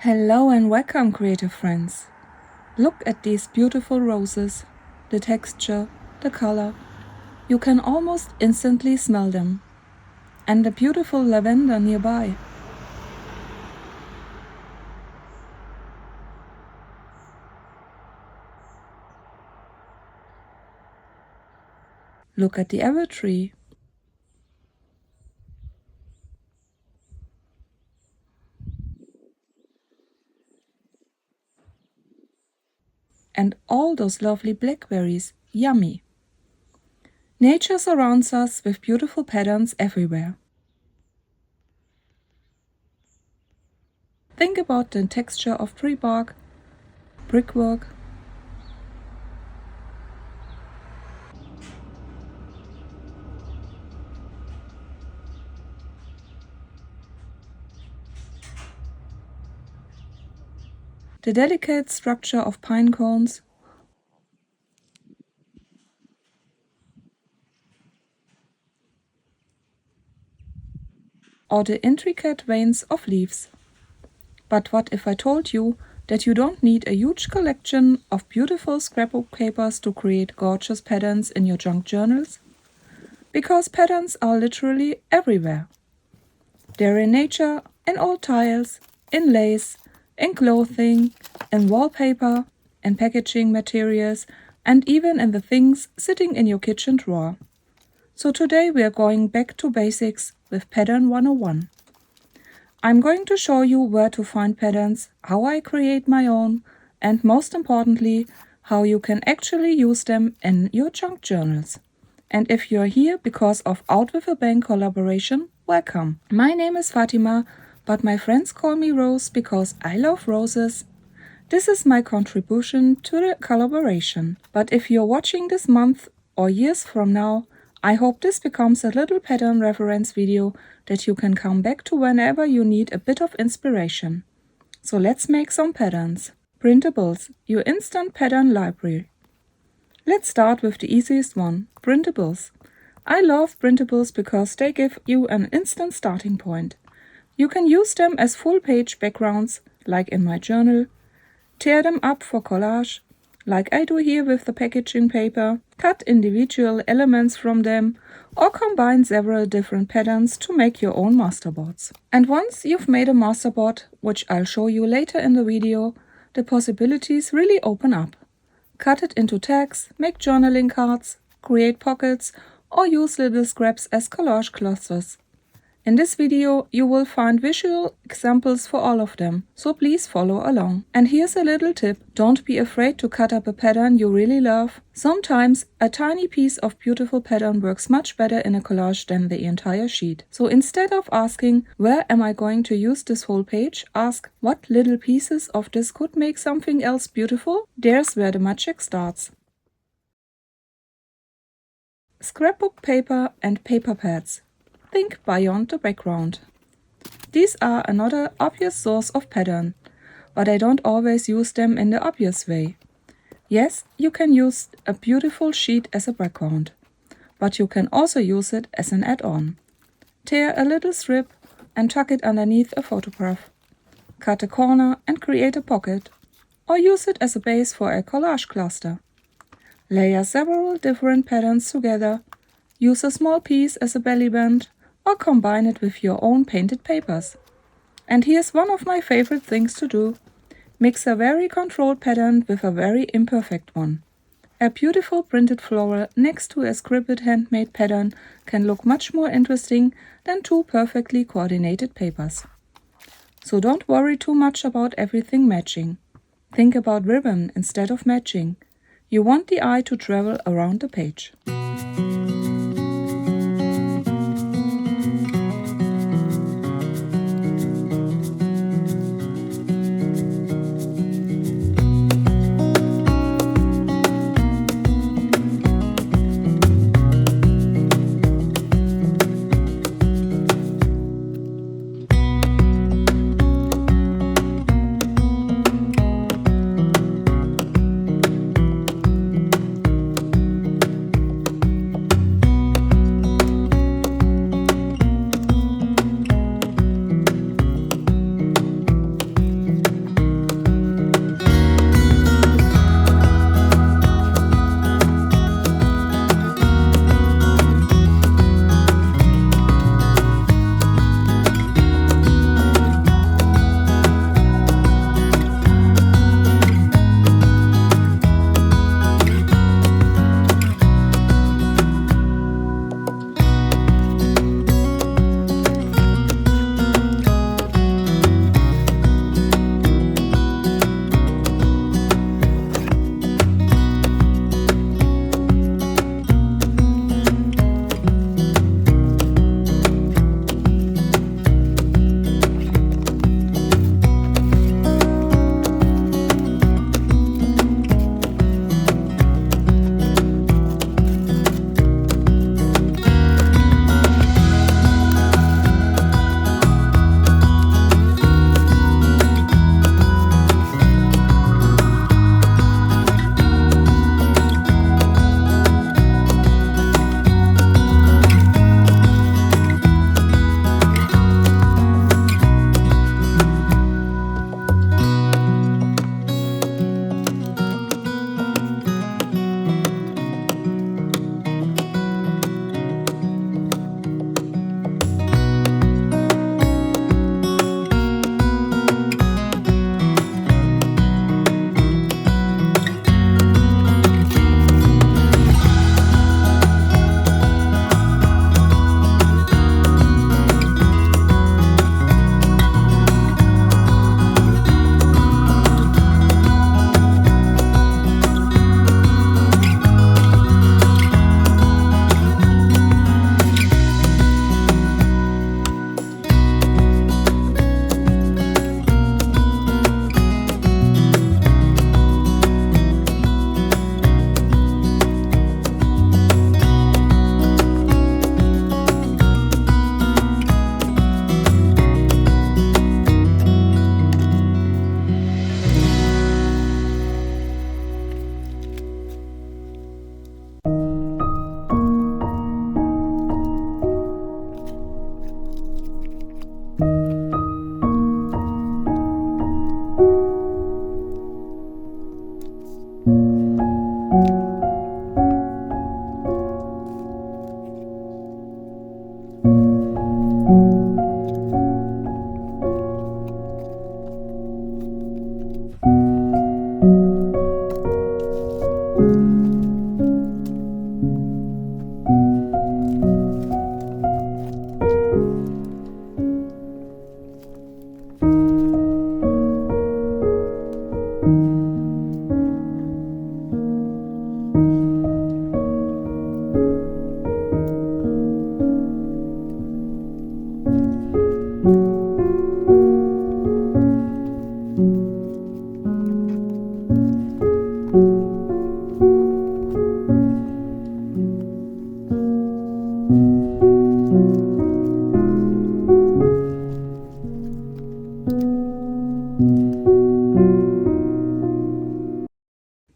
Hello and welcome, creative friends. Look at these beautiful roses, the texture, the color. You can almost instantly smell them. And the beautiful lavender nearby. Look at the apple tree. And all those lovely blackberries, yummy. Nature surrounds us with beautiful patterns everywhere. Think about the texture of tree bark, brickwork, the delicate structure of pine cones, or the intricate veins of leaves. But what if I told you that you don't need a huge collection of beautiful scrapbook papers to create gorgeous patterns in your junk journals? Because patterns are literally everywhere. They're in nature, in old tiles, in lace, in clothing, in wallpaper, in packaging materials, and even in the things sitting in your kitchen drawer. So today we are going back to basics with Pattern 101. I'm going to show you where to find patterns, how I create my own, and most importantly, how you can actually use them in your junk journals. And if you're here because of Out with a Bang collaboration, welcome. My name is Fatima, but my friends call me Rose because I love roses. This is my contribution to the collaboration. But if you're watching this month or years from now, I hope this becomes a little pattern reference video that you can come back to whenever you need a bit of inspiration. So let's make some patterns. Printables, your instant pattern library. Let's start with the easiest one, printables. I love printables because they give you an instant starting point. You can use them as full-page backgrounds, like in my journal, tear them up for collage, like I do here with the packaging paper, cut individual elements from them, or combine several different patterns to make your own masterboards. And once you've made a masterboard, which I'll show you later in the video, the possibilities really open up. Cut it into tags, make journaling cards, create pockets, or use little scraps as collage clusters. In this video, you will find visual examples for all of them, so please follow along. And here's a little tip. Don't be afraid to cut up a pattern you really love. Sometimes a tiny piece of beautiful pattern works much better in a collage than the entire sheet. So instead of asking, where am I going to use this whole page, ask, what little pieces of this could make something else beautiful? There's where the magic starts. Scrapbook paper and paper pads. Think beyond the background. These are another obvious source of pattern, but I don't always use them in the obvious way. Yes, you can use a beautiful sheet as a background, but you can also use it as an add-on. Tear a little strip and tuck it underneath a photograph. Cut a corner and create a pocket, or use it as a base for a collage cluster. Layer several different patterns together, use a small piece as a belly band, or combine it with your own painted papers. And here's one of my favorite things to do. Mix a very controlled pattern with a very imperfect one. A beautiful printed floral next to a scribbled handmade pattern can look much more interesting than two perfectly coordinated papers. So don't worry too much about everything matching. Think about ribbon instead of matching. You want the eye to travel around the page.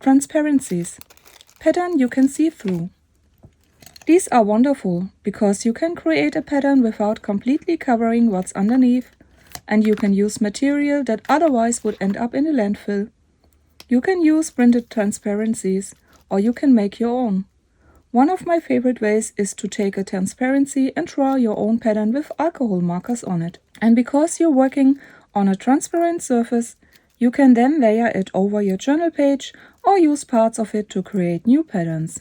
Transparencies. Pattern you can see through. These are wonderful because you can create a pattern without completely covering what's underneath, and you can use material that otherwise would end up in a landfill. You can use printed transparencies, or you can make your own. One of my favorite ways is to take a transparency and draw your own pattern with alcohol markers on it. And because you're working on a transparent surface, you can then layer it over your journal page or use parts of it to create new patterns.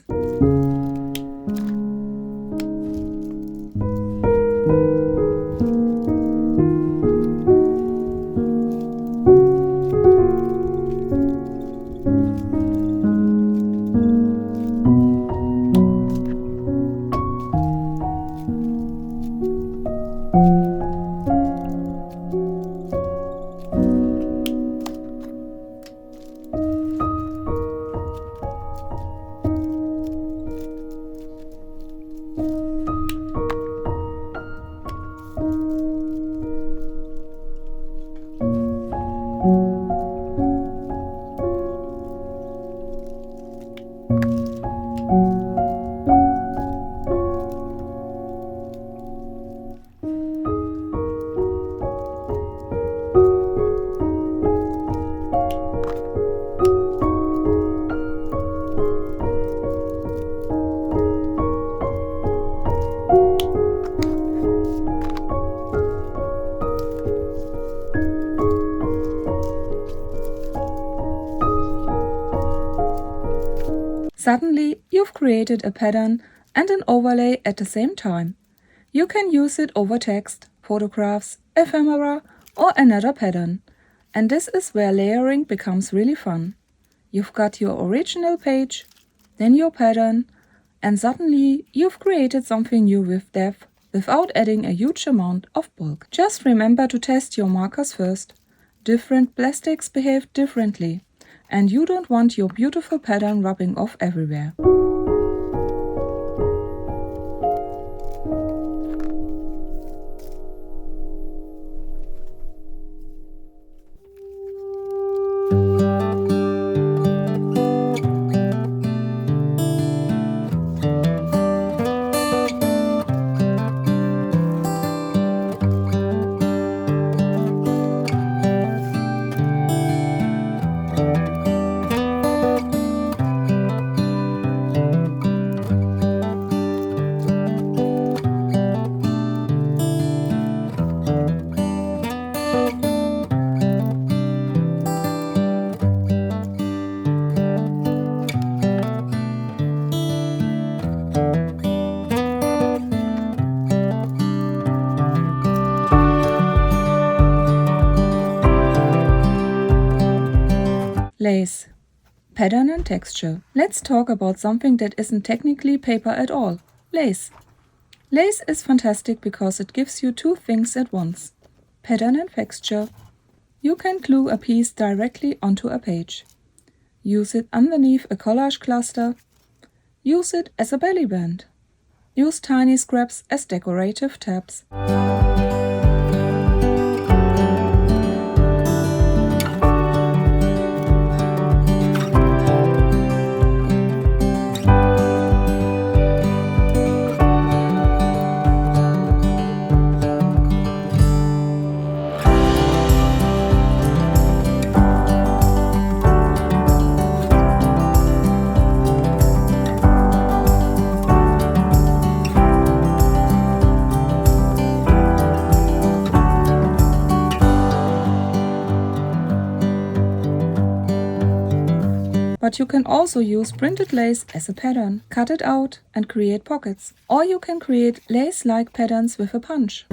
Suddenly, you've created a pattern and an overlay at the same time. You can use it over text, photographs, ephemera, or another pattern. And this is where layering becomes really fun. You've got your original page, then your pattern, and suddenly you've created something new with depth without adding a huge amount of bulk. Just remember to test your markers first. Different plastics behave differently, and you don't want your beautiful pattern rubbing off everywhere. Lace. Pattern and texture. Let's talk about something that isn't technically paper at all. Lace. Lace is fantastic because it gives you two things at once. Pattern and texture. You can glue a piece directly onto a page. Use it underneath a collage cluster. Use it as a belly band. Use tiny scraps as decorative tabs. But you can also use printed lace as a pattern, cut it out and create pockets. Or you can create lace-like patterns with a punch.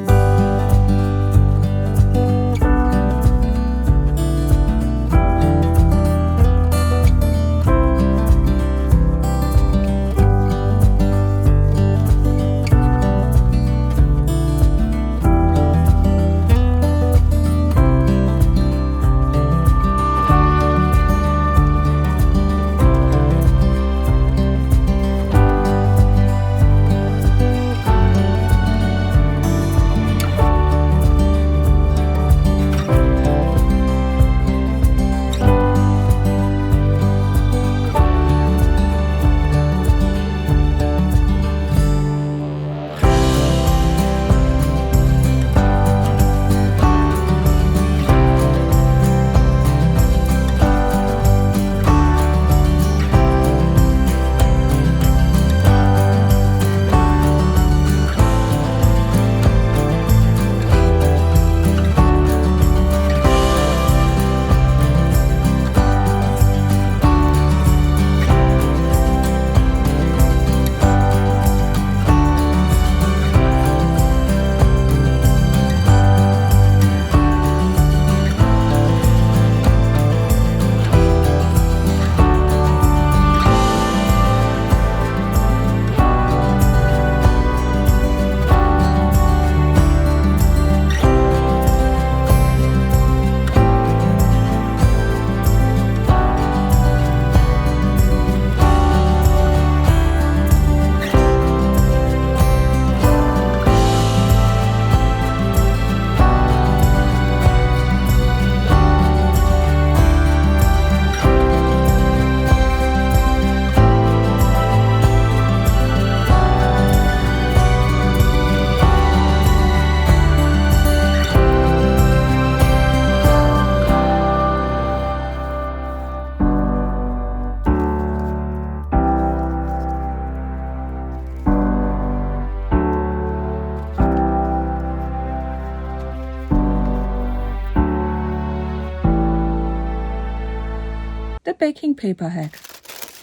The baking paper hack.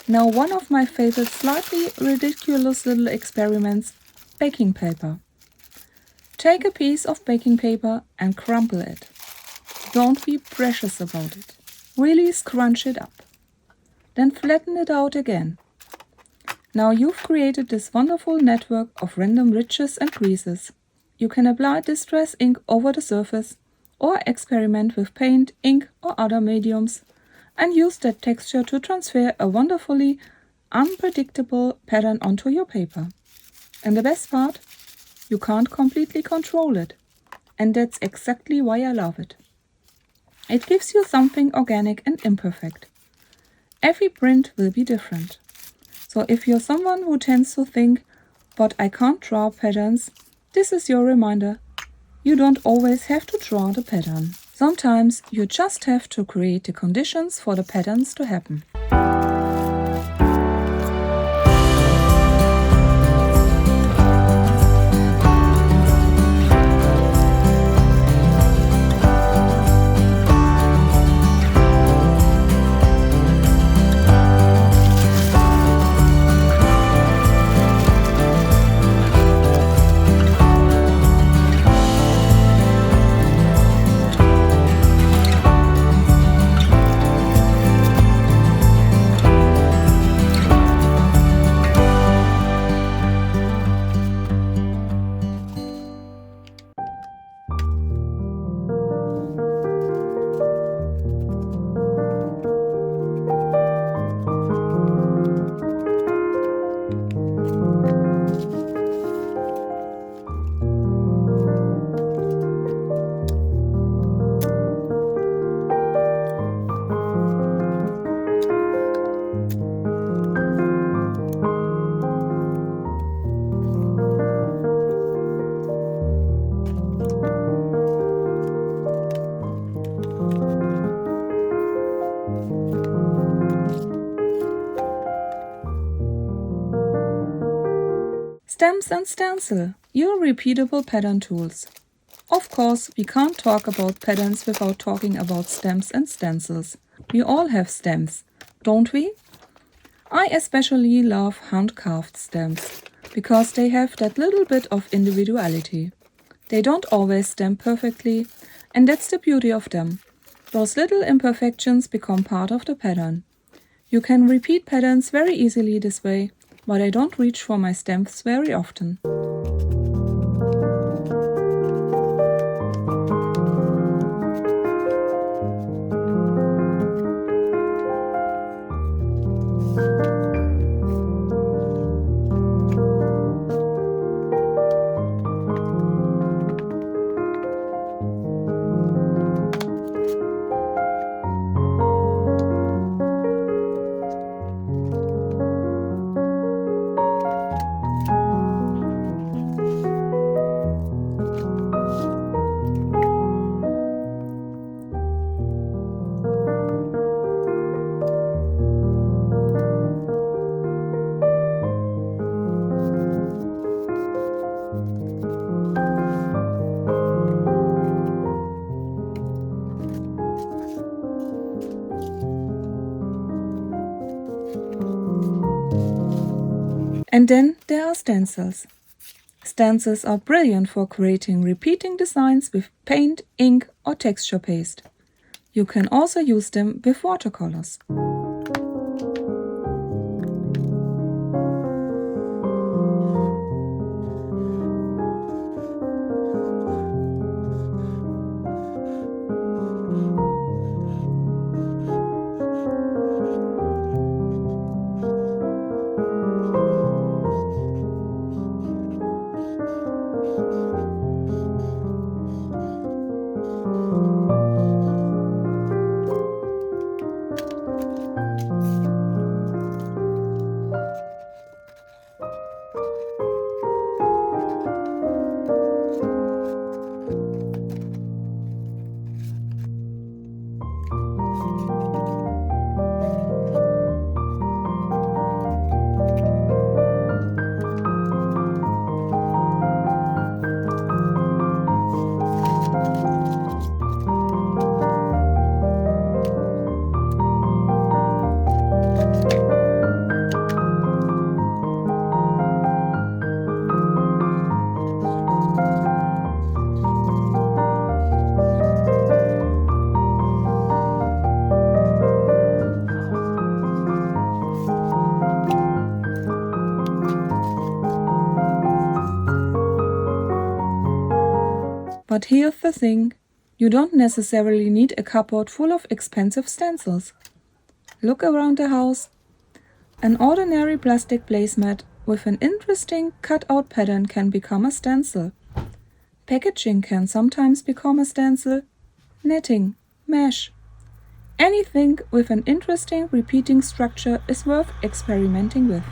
Now one of my favorite slightly ridiculous little experiments, baking paper. Take a piece of baking paper and crumple it. Don't be precious about it. Really scrunch it up. Then flatten it out again. Now you've created this wonderful network of random ridges and creases. You can apply distress ink over the surface or experiment with paint, ink or other mediums and use that texture to transfer a wonderfully unpredictable pattern onto your paper. And the best part, you can't completely control it. And that's exactly why I love it. It gives you something organic and imperfect. Every print will be different. So if you're someone who tends to think, but I can't draw patterns, this is your reminder. You don't always have to draw the pattern. Sometimes you just have to create the conditions for the patterns to happen. Stamps and stencil, your repeatable pattern tools. Of course, we can't talk about patterns without talking about stamps and stencils. We all have stamps, don't we? I especially love hand-carved stamps, because they have that little bit of individuality. They don't always stamp perfectly, and that's the beauty of them. Those little imperfections become part of the pattern. You can repeat patterns very easily this way, but I don't reach for my stamps very often. And then there are stencils. Stencils are brilliant for creating repeating designs with paint, ink or texture paste. You can also use them with watercolors. But here's the thing, you don't necessarily need a cupboard full of expensive stencils. Look around the house. An ordinary plastic placemat with an interesting cut-out pattern can become a stencil. Packaging can sometimes become a stencil. Netting, mesh. Anything with an interesting repeating structure is worth experimenting with.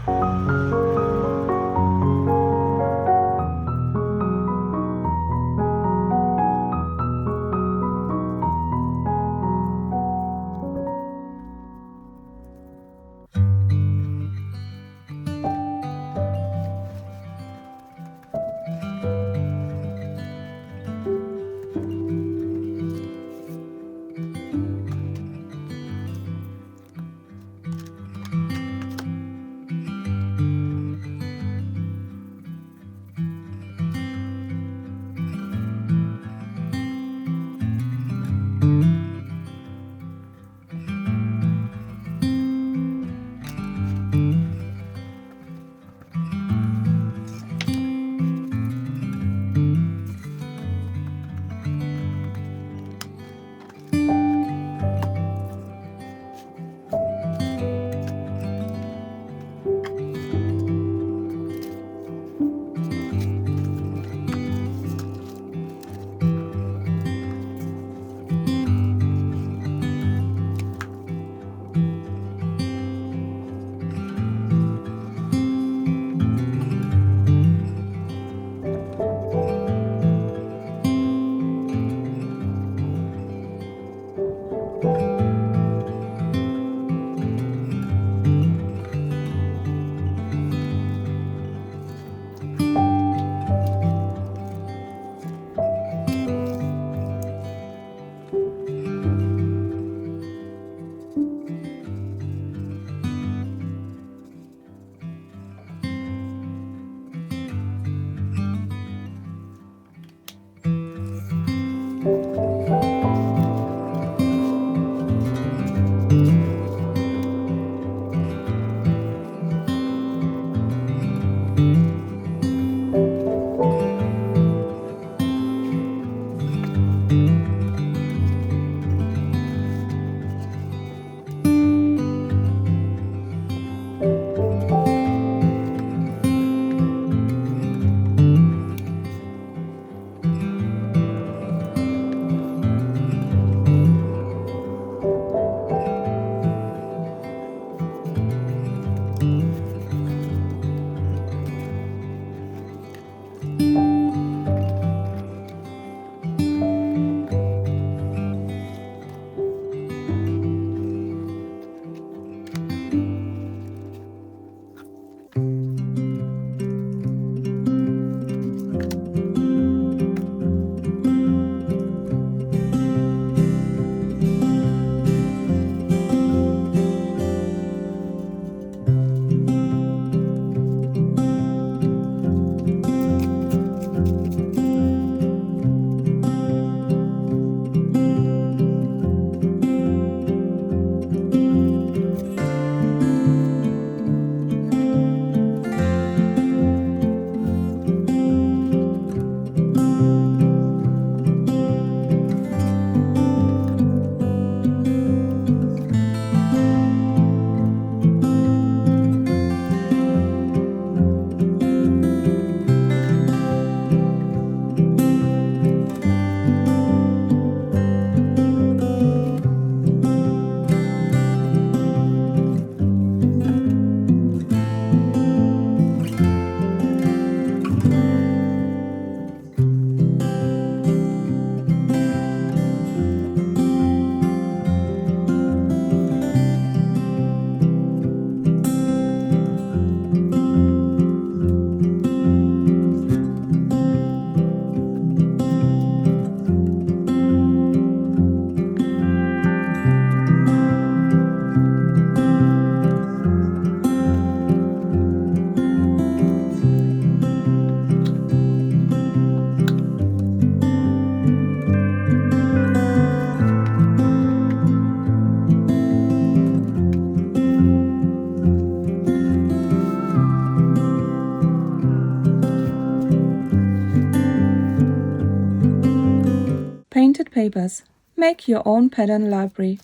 papers. Make your own pattern library.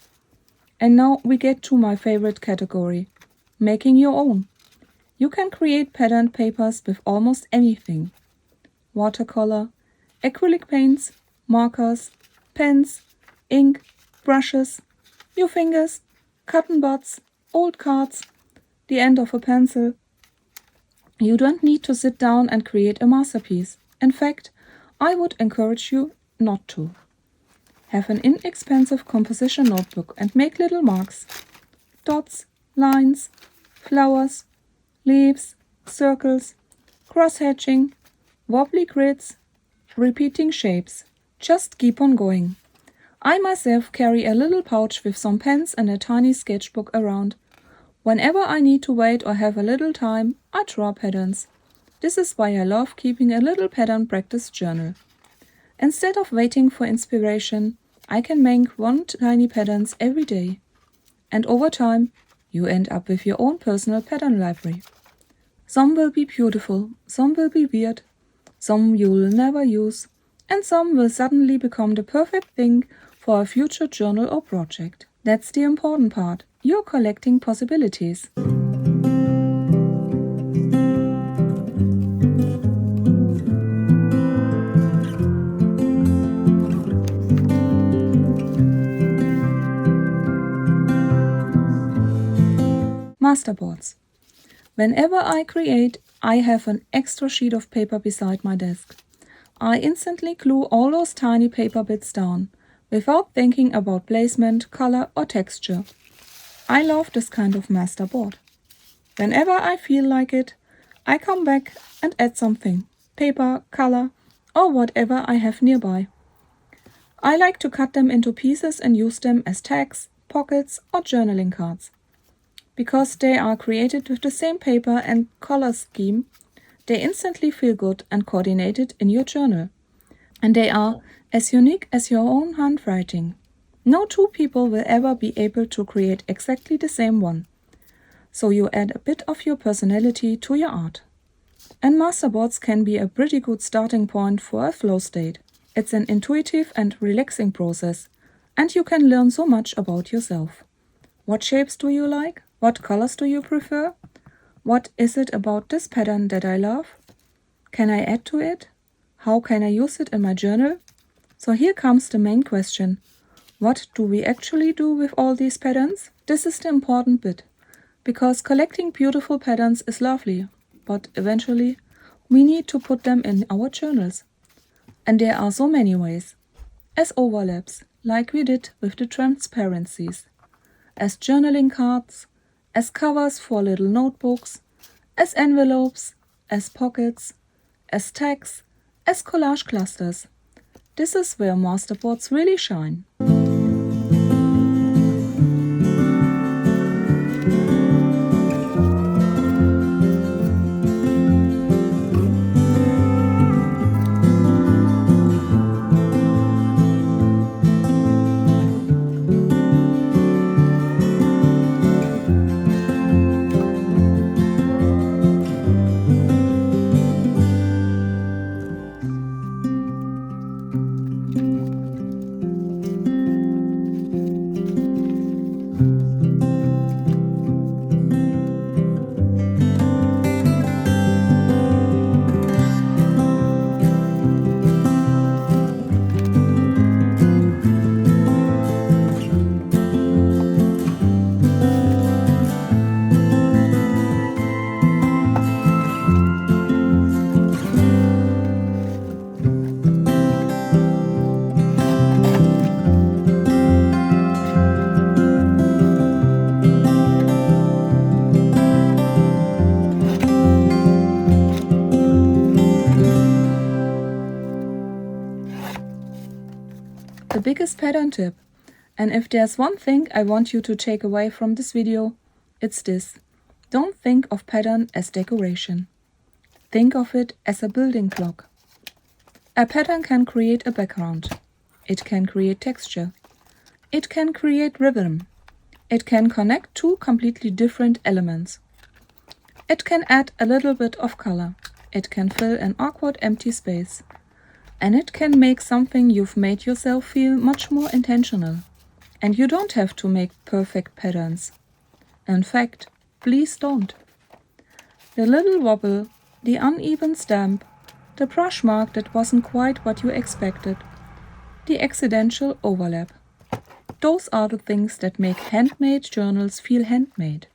And now we get to my favorite category, making your own. You can create patterned papers with almost anything. Watercolor, acrylic paints, markers, pens, ink, brushes, your fingers, cotton buds, old cards, the end of a pencil. You don't need to sit down and create a masterpiece. In fact, I would encourage you not to. Have an inexpensive composition notebook and make little marks. Dots, lines, flowers, leaves, circles, cross-hatching, wobbly grids, repeating shapes. Just keep on going. I myself carry a little pouch with some pens and a tiny sketchbook around. Whenever I need to wait or have a little time, I draw patterns. This is why I love keeping a little pattern practice journal. Instead of waiting for inspiration, I can make one tiny patterns every day. And over time, you end up with your own personal pattern library. Some will be beautiful, some will be weird, some you will never use, and some will suddenly become the perfect thing for a future journal or project. That's the important part. You're collecting possibilities. Masterboards. Whenever I create, I have an extra sheet of paper beside my desk. I instantly glue all those tiny paper bits down, without thinking about placement, color or texture. I love this kind of masterboard. Whenever I feel like it, I come back and add something, paper, color or whatever I have nearby. I like to cut them into pieces and use them as tags, pockets or journaling cards. Because they are created with the same paper and color scheme, they instantly feel good and coordinated in your journal. And they are as unique as your own handwriting. No two people will ever be able to create exactly the same one. So you add a bit of your personality to your art. And masterboards can be a pretty good starting point for a flow state. It's an intuitive and relaxing process, and you can learn so much about yourself. What shapes do you like? What colors do you prefer? What is it about this pattern that I love? Can I add to it? How can I use it in my journal? So here comes the main question. What do we actually do with all these patterns? This is the important bit. Because collecting beautiful patterns is lovely, but eventually we need to put them in our journals. And there are so many ways. As overlaps, like we did with the transparencies. As journaling cards, as covers for little notebooks, as envelopes, as pockets, as tags, as collage clusters. This is where masterboards really shine. The biggest pattern tip. And if there's one thing I want you to take away from this video, it's this. Don't think of pattern as decoration. Think of it as a building block. A pattern can create a background. It can create texture. It can create rhythm. It can connect two completely different elements. It can add a little bit of color. It can fill an awkward empty space. And it can make something you've made yourself feel much more intentional. And you don't have to make perfect patterns. In fact, please don't. The little wobble, the uneven stamp, the brush mark that wasn't quite what you expected, the accidental overlap. Those are the things that make handmade journals feel handmade.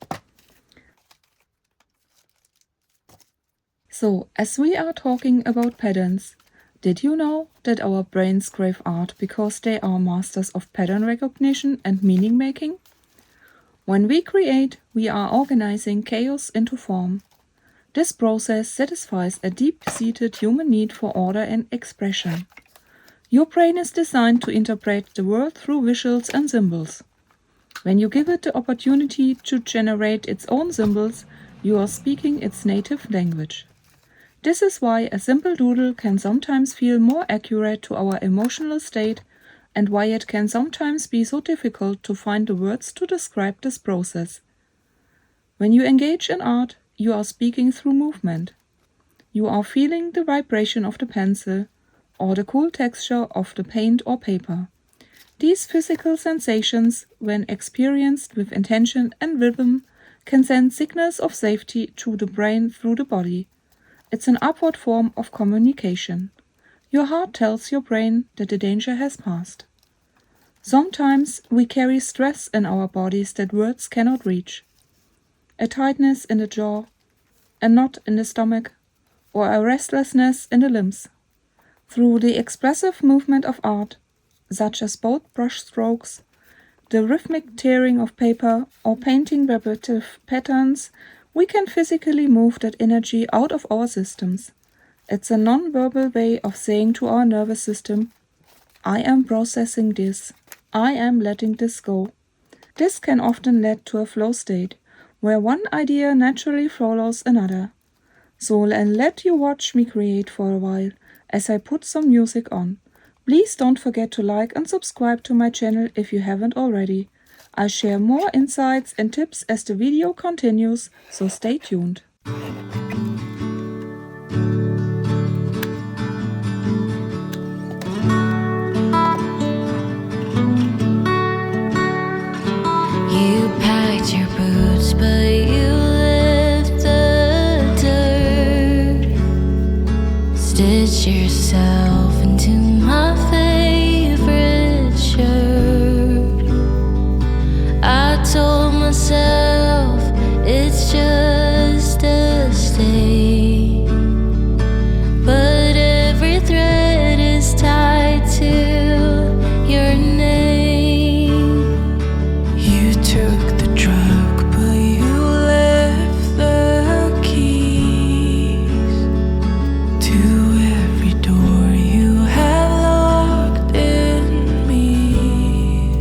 So, as we are talking about patterns, did you know that our brains crave art because they are masters of pattern recognition and meaning making? When we create, we are organizing chaos into form. This process satisfies a deep-seated human need for order and expression. Your brain is designed to interpret the world through visuals and symbols. When you give it the opportunity to generate its own symbols, you are speaking its native language. This is why a simple doodle can sometimes feel more accurate to our emotional state and why it can sometimes be so difficult to find the words to describe this process. When you engage in art, you are speaking through movement. You are feeling the vibration of the pencil or the cool texture of the paint or paper. These physical sensations, when experienced with intention and rhythm, can send signals of safety to the brain through the body. It's an upward form of communication. Your heart tells your brain that the danger has passed. Sometimes we carry stress in our bodies that words cannot reach. A tightness in the jaw, a knot in the stomach, or a restlessness in the limbs. Through the expressive movement of art, such as bold brush strokes, the rhythmic tearing of paper, or painting repetitive patterns, we can physically move that energy out of our systems. It's a non-verbal way of saying to our nervous system, I am processing this, I am letting this go. This can often lead to a flow state, where one idea naturally follows another. So let you watch me create for a while, as I put some music on. Please don't forget to like and subscribe to my channel if you haven't already. I share more insights and tips as the video continues, so stay tuned. You packed your boots, but you left the dirt. Stitch yourself into my favorite shirt. I told myself it's just a stain, but every thread is tied to your name. You took the truck, but you left the keys to every door you have locked in me.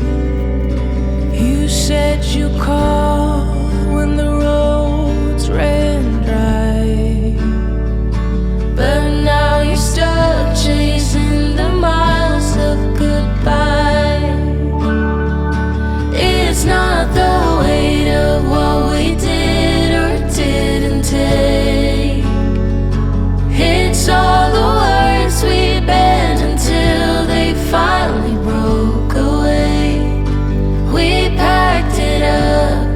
You said you call when the roads ran dry, but now you're stuck chasing the miles of goodbye. It's not the weight of what we did or didn't take. It's all the words we bent until they finally broke away. We packed it up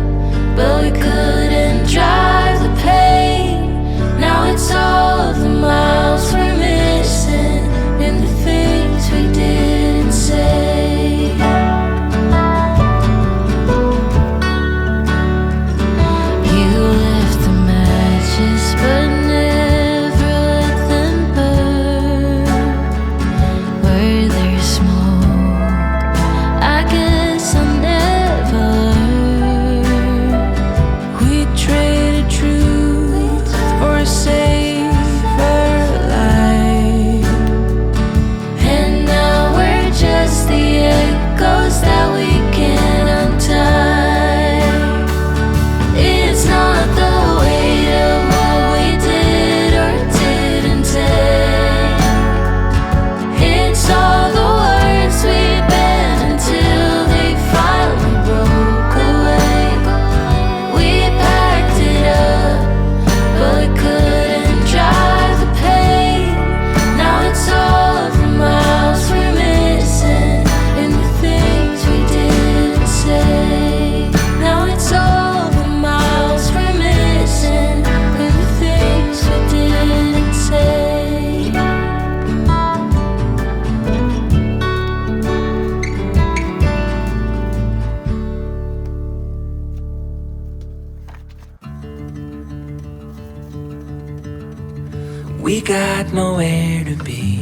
We got nowhere to be,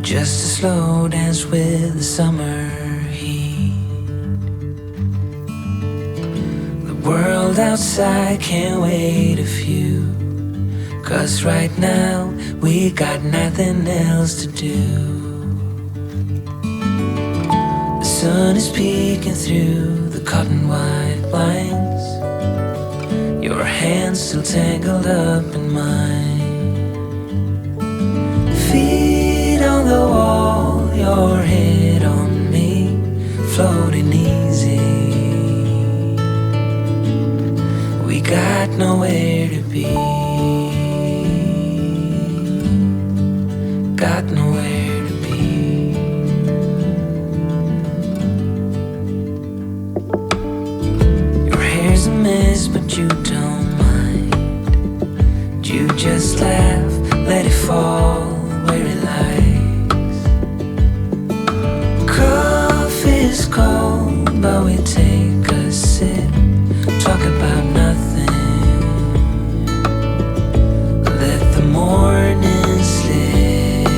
just a slow dance with the summer heat. The world outside can't wait a few, 'cause right now we got nothing else to do. The sun is peeking through the cotton white blinds, your hands still tangled up in mine. Feet on the wall, your head on me, floating easy. We got nowhere to be, got nowhere to be. Your hair's a mess, but you don't mind. You just laugh, let it fall where it lies. Coffee's cold, but we take a sip, talk about nothing, let the morning slip.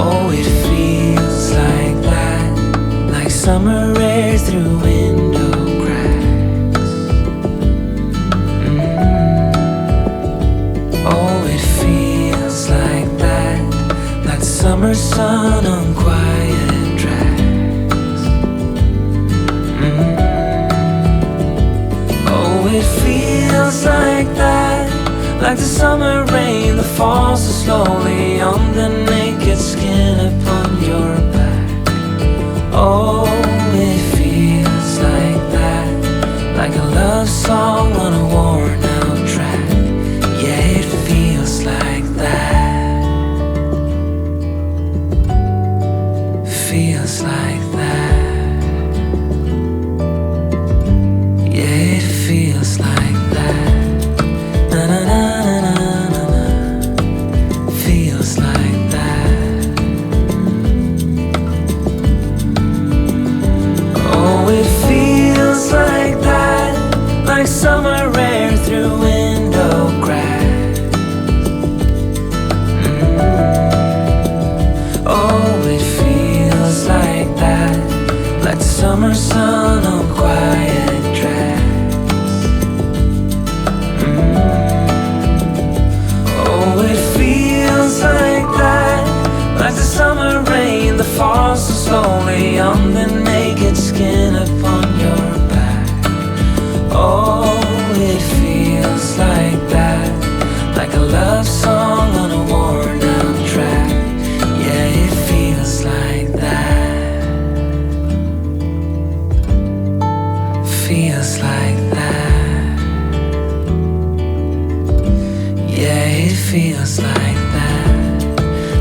Oh, it feels like that, like summer air through window cracks. Oh, it feels like that, like the summer sun on quiet tracks. Oh, it feels like that, like the summer rain that falls so slowly on the naked skin upon your back. Oh, it feels like that, like a love song on a worn out track. Yeah, it feels like that, feels like that. Yeah, it feels like that. Na na na na na na, feels like that. Oh, it feels like that, like summer air through window cracks. Oh, it feels like that, like the summer sun on quiet tracks. Oh, it feels like that, like the summer rain that falls so slowly on the naked skin upon your back. Oh, it feels like that, like a love song on a worn out track. Yeah, it feels like that, feels like that. Yeah, it feels like that.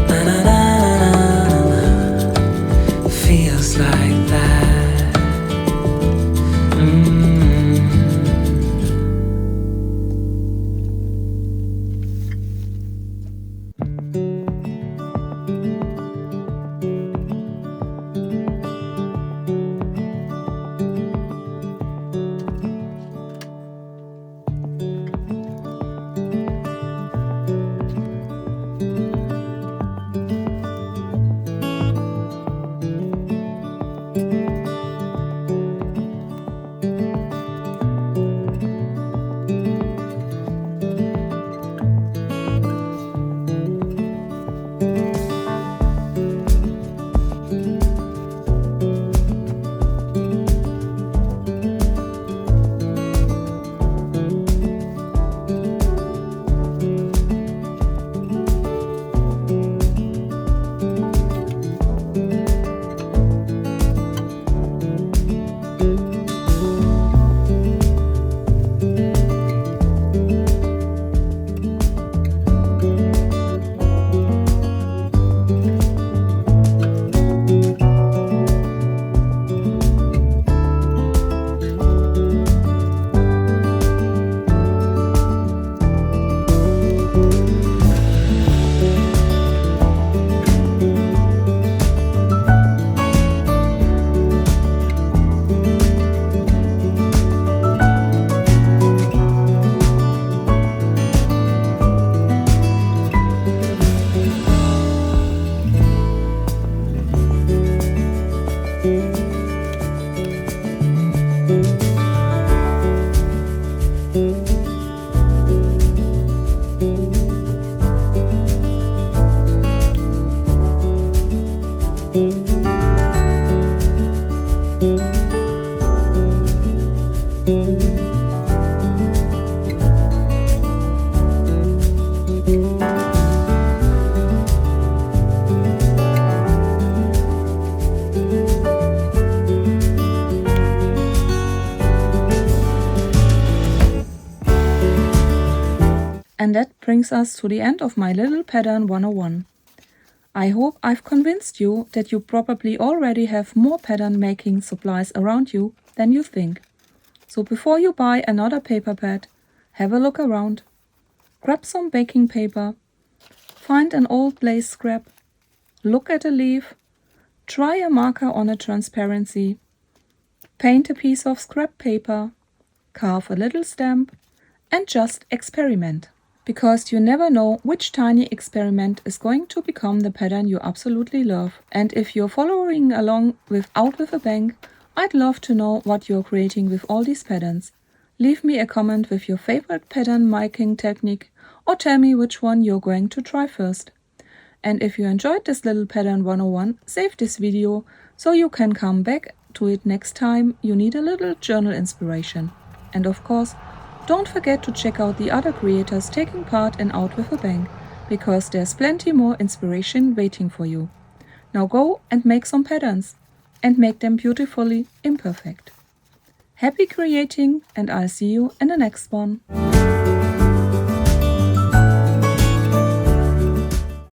Na na na na na na, feels like that. And that brings us to the end of my little pattern 101. I hope I've convinced you that you probably already have more pattern making supplies around you than you think. So before you buy another paper pad, have a look around. Grab some baking paper, find an old lace scrap, look at a leaf, try a marker on a transparency, paint a piece of scrap paper, carve a little stamp, and just experiment. Because you never know which tiny experiment is going to become the pattern you absolutely love. And if you're following along with Out with a Bang, I'd love to know what you're creating with all these patterns. Leave me a comment with your favorite pattern making technique, or tell me which one you're going to try first. And if you enjoyed this little pattern 101, save this video so you can come back to it next time you need a little journal inspiration. And of course, don't forget to check out the other creators taking part in Out with a Bang, because there's plenty more inspiration waiting for you. Now go and make some patterns, and make them beautifully imperfect. Happy creating, and I'll see you in the next one.